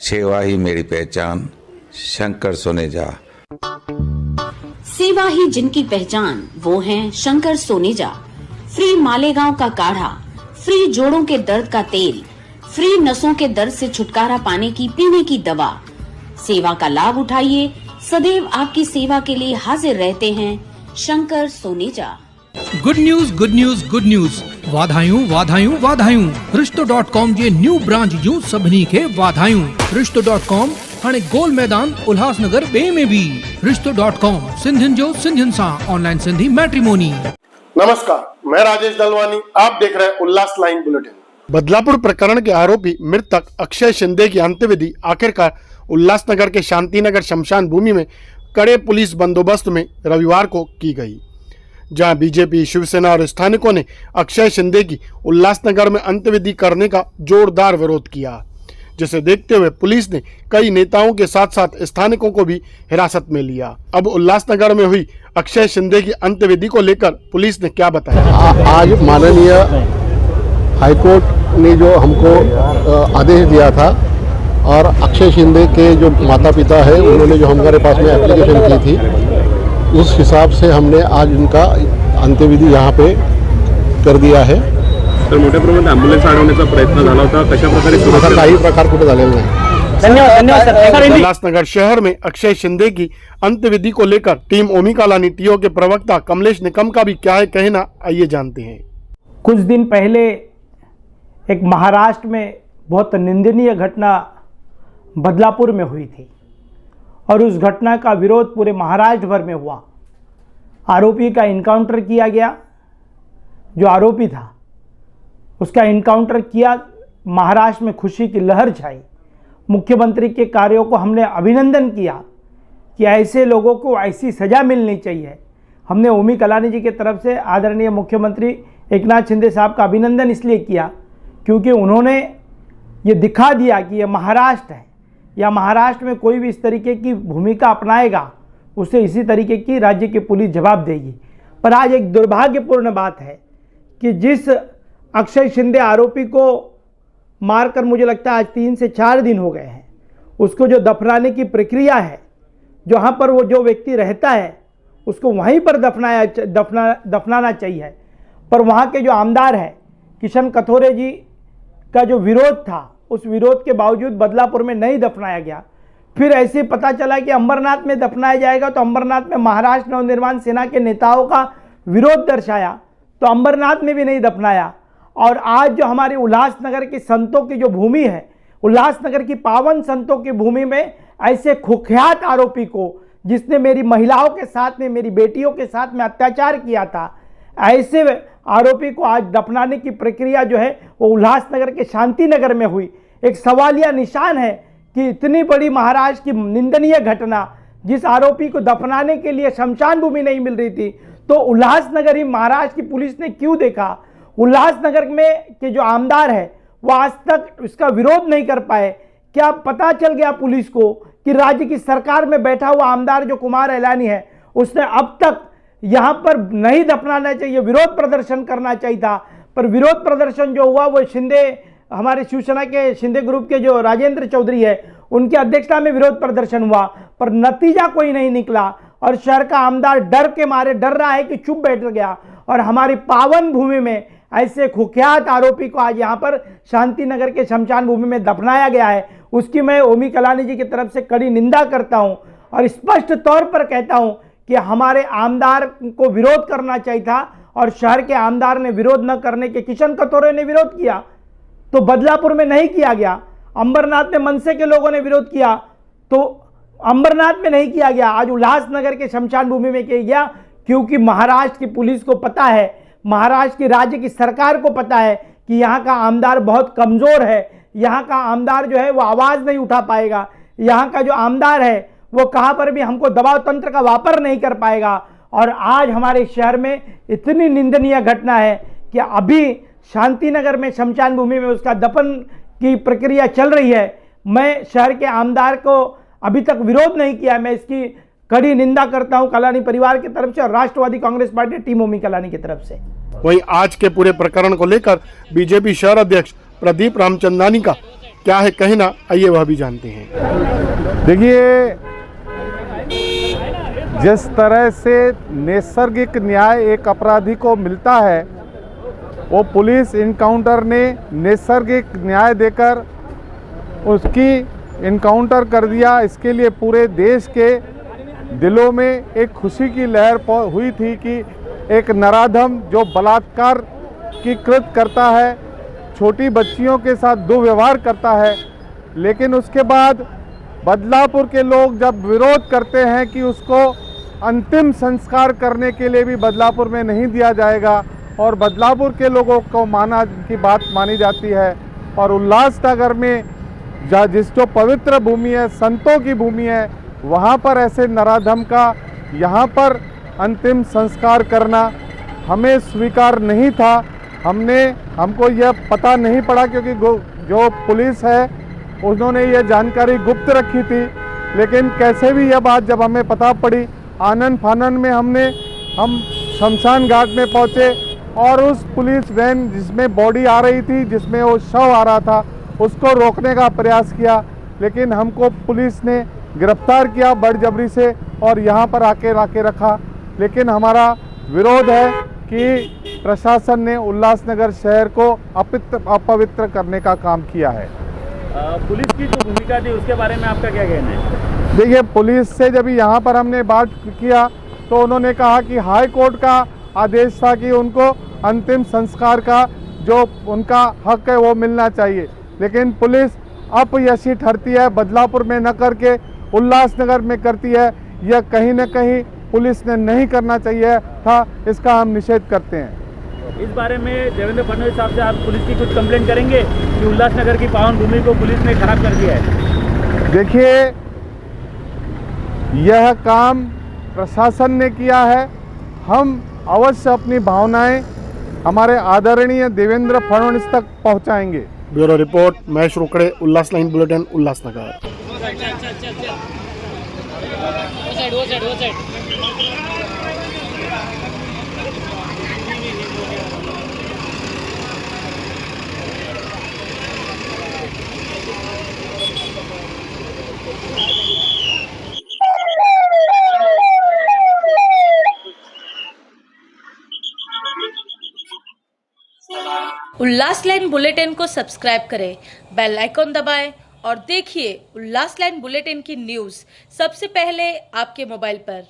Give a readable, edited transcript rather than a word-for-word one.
सेवा ही मेरी पहचान, शंकर सोनेजा। सेवा ही जिनकी पहचान, वो हैं शंकर सोनेजा। फ्री मालेगांव का काढ़ा, फ्री जोड़ों के दर्द का तेल, फ्री नसों के दर्द से छुटकारा पाने की पीने की दवा। सेवा का लाभ उठाइए, सदैव आपकी सेवा के लिए हाजिर रहते हैं Shankar Soneja. Good news good news good news, वाधायूं वाधायूं वाधायूं। रिश्तो.com जे न्यू ब्रांच जूं सभिनी खे वाधायूं। रिश्तो.com हाणे गोल मैदान उल्हासनगर बे में भी। रिश्तो.com सिंधियुनि जो सिंधियुनि सां ऑनलाइन सिंधी मैट्रिमोनी। नमस्कार, मैं राजेश दलवानी, आप देख रहे हैं उल्लास लाइन बुलेटिन। बदलापुर प्रकरण के आरोपी मृतक अक्षय शिंदे की अंत्यविधि आखिरकार उल्लासनगर के शांतिनगर शमशान भूमि में कड़े पुलिस बंदोबस्त में रविवार को की गई, जहां बीजेपी, शिवसेना और स्थानिकों ने अक्षय शिंदे की उल्लासनगर में अंत्यविधि करने का जोरदार विरोध किया, जिसे देखते हुए पुलिस ने कई नेताओं के साथ साथ स्थानिकों को भी हिरासत में लिया। अब उल्लासनगर में हुई अक्षय शिंदे की अंत्यविधि को लेकर पुलिस ने क्या बताया। आज माननीय हाईकोर्ट ने जो हमको आदेश दिया था और अक्षय शिंदे के जो माता पिता है उन्होंने जो हमारे पास में एप्लीकेशन की थी, उस हिसाब से हमने आज उनका अंत्यविधी यहाँ पे कर दिया है। तर मोठ्या प्रमाणात ॲम्ब्युलन्स अडवण्याचा प्रयत्न झाला होता, कशा प्रकारे ऐसा काही प्रकार कुठे झालेला नाही। धन्यवाद। उल्लासनगर शहर में अक्षय शिंदे की अंत्यविधि को लेकर टीम ओमिका लानी टीओ के प्रवक्ता कमलेश निकम का भी क्या है कहना, आइए जानते हैं। कुछ दिन पहले एक महाराष्ट्र में बहुत निंदनीय घटना बदलापुर में हुई थी और उस घटना का विरोध पूरे महाराष्ट्र भर में हुआ। आरोपी का इनकाउंटर किया गया, जो आरोपी था उसका इनकाउंटर किया। महाराष्ट्र में खुशी की लहर छाई। मुख्यमंत्री के कार्यों को हमने अभिनंदन किया कि ऐसे लोगों को ऐसी सज़ा मिलनी चाहिए। हमने ओमी कलानी जी के तरफ से आदरणीय मुख्यमंत्री एकनाथ शिंदे साहब का अभिनंदन इसलिए किया क्योंकि उन्होंने ये दिखा दिया कि ये महाराष्ट्र है, या महाराष्ट्र में कोई भी इस तरीके की भूमिका अपनाएगा उसे इसी तरीके की राज्य की पुलिस जवाब देगी। पर आज एक दुर्भाग्यपूर्ण बात है कि जिस अक्षय शिंदे आरोपी को मारकर मुझे लगता है आज 3 से 4 दिन हो गए हैं, उसको जो दफनाने की प्रक्रिया है, जहाँ पर वो जो व्यक्ति रहता है उसको वहीं पर दफनाना चाहिए। पर वहाँ के जो आमदार हैं किशन कथोरे जी का जो विरोध था, उस विरोध के बावजूद बदलापुर में नहीं दफनाया गया। फिर ऐसे पता चला कि अंबरनाथ में दफनाया जाएगा, तो अंबरनाथ में महाराष्ट्र नवनिर्माण सेना के नेताओं का विरोध दर्शाया, तो अंबरनाथ में भी नहीं दफनाया। और आज जो हमारे उल्लासनगर की संतों की जो भूमि है, उल्लासनगर की पावन संतों की भूमि में ऐसे कुख्यात आरोपी को, जिसने मेरी महिलाओं के साथ में, मेरी बेटियों के साथ में अत्याचार किया था, ऐसे आरोपी को आज दफनाने की प्रक्रिया जो है वो उल्लासनगर के शांतिनगर में हुई। एक सवालिया निशान है कि इतनी बड़ी महाराष्ट्र की निंदनीय घटना, जिस आरोपी को दफनाने के लिए शमशान भूमि नहीं मिल रही थी, तो उल्लासनगर ही महाराष्ट्र की पुलिस ने क्यों देखा। उल्लासनगर में के जो आमदार है वो आज तक इसका विरोध नहीं कर पाए। क्या पता चल गया पुलिस को कि राज्य की सरकार में बैठा हुआ आमदार जो कुमार एलानी है, उसने अब तक यहाँ पर नहीं दफनाना चाहिए, विरोध प्रदर्शन करना चाहिए था। पर विरोध प्रदर्शन जो हुआ वो शिंदे, हमारे शिवसेना के शिंदे ग्रुप के जो राजेंद्र चौधरी है, उनकी अध्यक्षता में विरोध प्रदर्शन हुआ, पर नतीजा कोई नहीं निकला। और शहर का आमदार डर के मारे डर रहा है कि चुप बैठ गया। और हमारी पावन भूमि में ऐसे कुख्यात आरोपी को आज यहाँ पर शांतिनगर के शमशान भूमि में दफनाया गया है, उसकी मैं ओमी कलानी जी की तरफ से कड़ी निंदा करता हूँ और स्पष्ट तौर पर कहता हूँ कि हमारे आमदार को विरोध करना चाहिए था। और शहर के आमदार ने विरोध न करने के, किशन कथोरे ने विरोध किया तो बदलापुर में नहीं किया गया। अंबरनाथ में मनसे के लोगों ने विरोध किया तो अंबरनाथ में नहीं किया गया, आज उल्लासनगर के शमशान भूमि में किया गया। क्योंकि महाराष्ट्र की पुलिस को पता है, महाराष्ट्र की राज्य की सरकार को पता है कि यहाँ का आमदार बहुत कमज़ोर है। यहाँ का आमदार जो है वो आवाज़ नहीं उठा पाएगा। यहाँ का जो आमदार है वो कहाँ पर भी हमको दबाव तंत्र का वापर नहीं कर पाएगा। और आज हमारे शहर में इतनी निंदनीय घटना है कि अभी शांतिनगर में शमशान भूमि में उसका दफन की प्रक्रिया चल रही है। मैं शहर के आमदार को अभी तक विरोध नहीं किया, मैं इसकी कड़ी निंदा करता हूं कलानी परिवार की तरफ से और राष्ट्रवादी कांग्रेस पार्टी टीम ओमी कलानी की तरफ से। वहीं आज के पूरे प्रकरण को लेकर बीजेपी शहर अध्यक्ष प्रदीप रामचंदानी का क्या है कहना, आइए वह भी जानते हैं। देखिए, जिस तरह से नैसर्गिक न्याय एक अपराधी को मिलता है, वो पुलिस इनकाउंटर ने नैसर्गिक न्याय देकर उसकी इनकाउंटर कर दिया। इसके लिए पूरे देश के दिलों में एक खुशी की लहर हुई थी कि एक नराधम जो बलात्कार की कृत करता है, छोटी बच्चियों के साथ दुर्व्यवहार करता है, लेकिन उसके बाद बदलापुर के लोग जब विरोध करते हैं कि उसको अंतिम संस्कार करने के लिए भी बदलापुर में नहीं दिया जाएगा, और बदलापुर के लोगों को माना की बात मानी जाती है, और उल्लासनगर में जो पवित्र भूमि है, संतों की भूमि है, वहाँ पर ऐसे नराधम का यहाँ पर अंतिम संस्कार करना हमें स्वीकार नहीं था। हमको यह पता नहीं पड़ा, क्योंकि जो पुलिस है उन्होंने ये जानकारी गुप्त रखी थी। लेकिन कैसे भी यह बात जब हमें पता पड़ी, आनन फानन में हम शमशान घाट में पहुँचे, और उस पुलिस वैन जिसमें बॉडी आ रही थी, जिसमें वो शव आ रहा था, उसको रोकने का प्रयास किया, लेकिन हमको पुलिस ने गिरफ्तार किया बड़जबरी से और यहाँ पर आके रखा। लेकिन हमारा विरोध है कि प्रशासन ने उल्लासनगर शहर को अपवित्र करने का काम किया है। पुलिस की जो भूमिका थी उसके बारे में आपका क्या कहना है? देखिए, पुलिस से जब यहाँ पर हमने बात किया तो उन्होंने कहा कि हाई कोर्ट का आदेश था कि उनको अंतिम संस्कार का जो उनका हक है वो मिलना चाहिए, लेकिन पुलिस अपयशी ठहरती है, बदलापुर में न करके उल्लासनगर में करती है। यह कहीं न कहीं पुलिस ने नहीं करना चाहिए था, इसका हम निषेध करते हैं। इस बारे में देवेंद्र फडणवीस साहब से आप पुलिस की कुछ कंप्लेंट करेंगे कि उल्लासनगर की पावन भूमि को पुलिस ने खराब कर दिया है? देखिए, यह काम प्रशासन ने किया है। हम अवश्य अपनी भावनाएं हमारे आदरणीय देवेंद्र फडणवीस तक पहुंचाएंगे। ब्यूरो रिपोर्ट, महेश रोकड़े, उल्लास लाइन बुलेटिन, उल्लासनगर। उल्लास लाइन बुलेटिन को सब्सक्राइब करें, बेल आइकॉन दबाएं और देखिए उल्लास लाइन बुलेटिन की न्यूज़ सबसे पहले आपके मोबाइल पर।